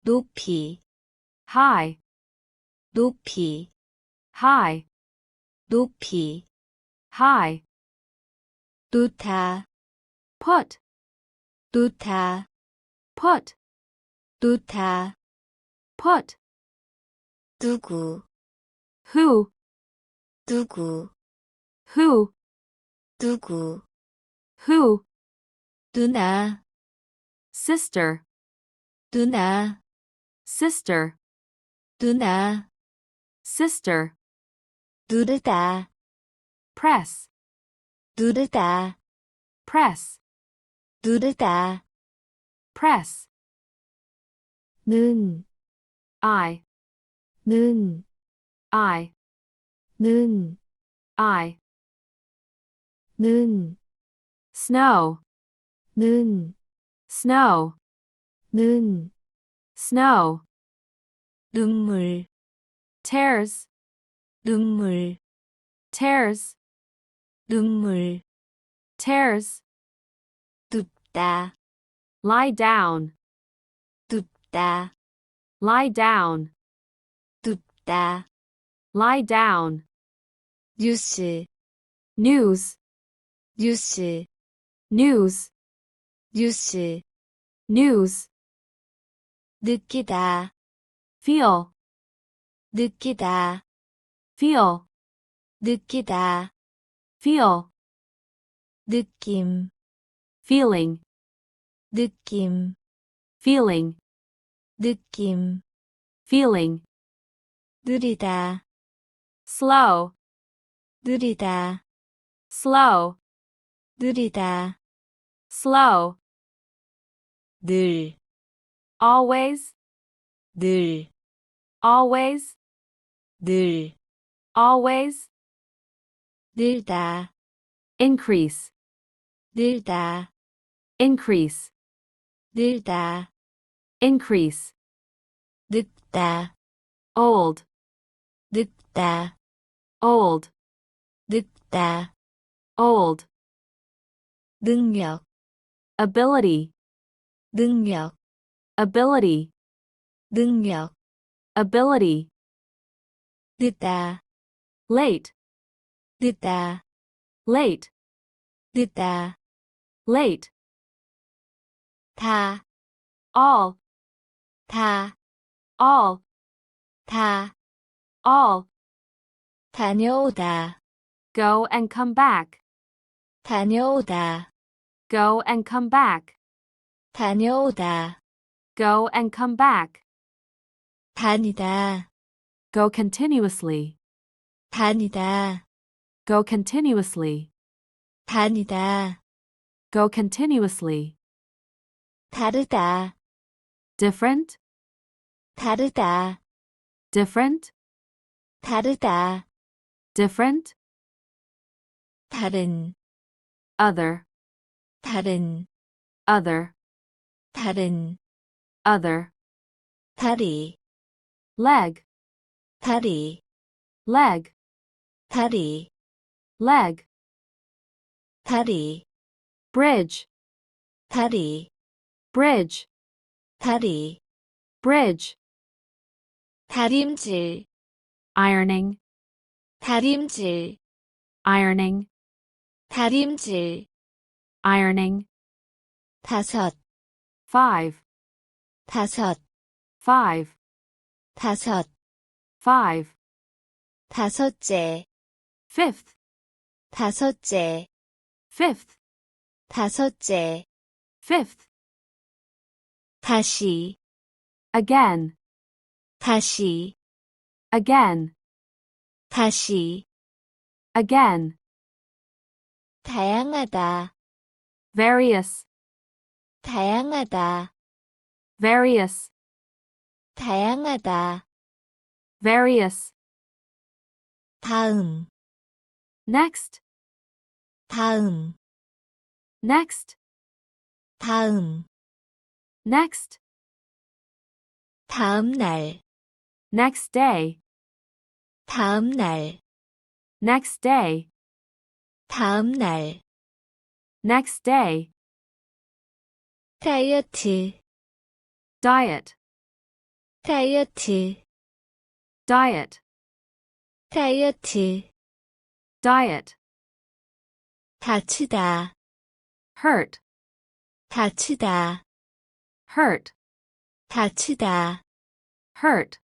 높이, high, 높이, high, 높이, high, 놓다, put, 놓다, put, 놓다, put, 누구, who, 누구, who, 누구, who, 누나, sister, 누나, sister, 누나, sister, 누르다, press, 누르다, press, 누르다, press, 는, I, 는, I, 는, I, 는, snow, 는, snow, 는, snow, 눈물, tears, 눈물, tears, 눈물, tears, 눕다, lie down, 눕다, lie down, 눕다, lie down, 뉴스, news, 뉴스, news, 뉴스, news, 느끼다, feel, 느끼다, feel, 느끼다, feel, 느낌, feeling, 느낌, feeling, 느낌, feeling, 느리다, slow, 느리다, slow, 느리다, slow, 늘, always, 늘, always, 늘, always, 늘다, increase, 늘다, increase, 늘다, increase, 늙다, old, 늙다, old, 늙다, old, 능력, ability, 능력, ability, 능력, ability, 늦다, late, 늦다, late, 늦다, late, 다, all, 다, all, 다, all, 다녀오다, go and come back, 다녀오다, go and come back, 다녀오다, go and come back, 다니다, go continuously, 다니다, go continuously, 다니다, go continuously, 다르다, different, 다르다, different, 다르다, different, 다른, other, 다른, other, 다른, other, 다리, leg, 다리, leg, 다리, leg, 다리, bridge, 다리, bridge, 다리, bridge, 다림질, ironing, 다림질, ironing, 다림질, ironing, 다섯, five, 다섯, five, 다섯, five, 다섯째, fifth, 다섯째, fifth, 다섯째, fifth, 다시, again, 다시, again, 다시, again, 다양하다, various, 다양하다, various, 다양하다, various, 다음, next, 다음, next, 다음, next, 다음 날, next day, 다음 날, next day, 다음 날, next day, 다이어트, diet, 다이어트, diet, 다이어트, diet, 다치다, hurt, 다치다, hurt, 다치다, hurt,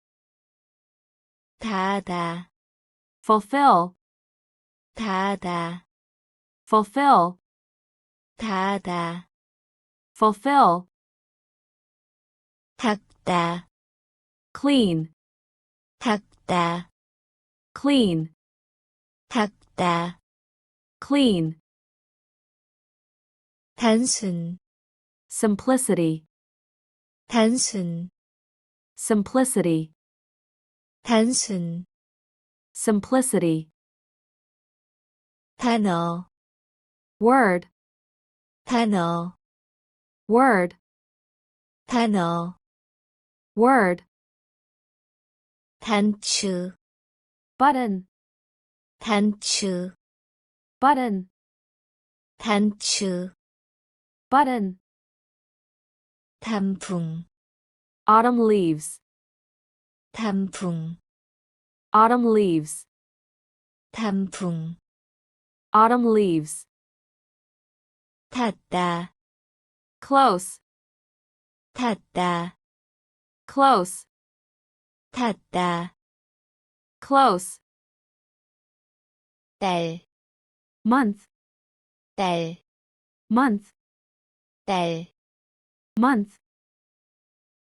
다하다, fulfill, 다하다, fulfill, 다하다, fulfill, 닦다, clean, 닦다, clean, 닦다, clean, 단순, simplicity, 단순, simplicity, 단순, simplicity, 단어, word, 단어, word, 단어, word, 단추, button, 단추, button, 단추, button, 단풍, autumn leaves, 단풍, autumn leaves, 단풍, autumn leaves, 탔다, close, 탔다, close, 탔다, close, 딸, month, 딸, month, 딸, month,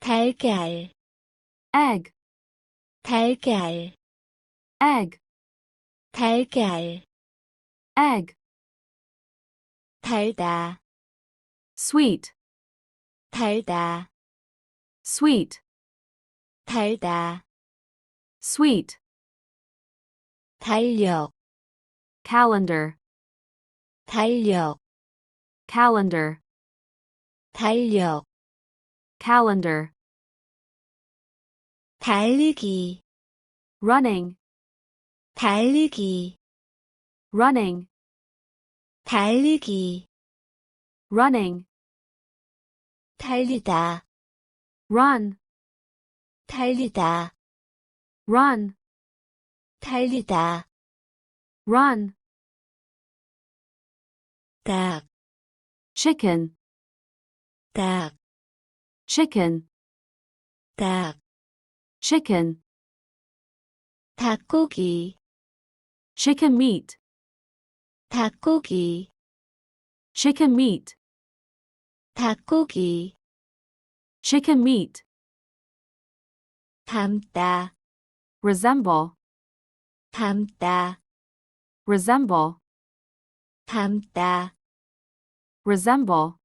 달걀, egg, 달걀, egg, 달걀, egg, 달다, sweet, 달다, sweet, 달다, sweet, 달력, calendar, 달력, calendar, 달력, calendar, 달리기, running, 달리기, running, 달리기, running, 달리다, run, 달리다, run, 달리다, run, 닭, chicken, 닭, chicken, 닭, chicken, 닭고기, chicken meat, 닭고기, chicken meat, 닭고기, chicken meat, 닮다, resemble, 닮다, resemble, 닮다, resemble,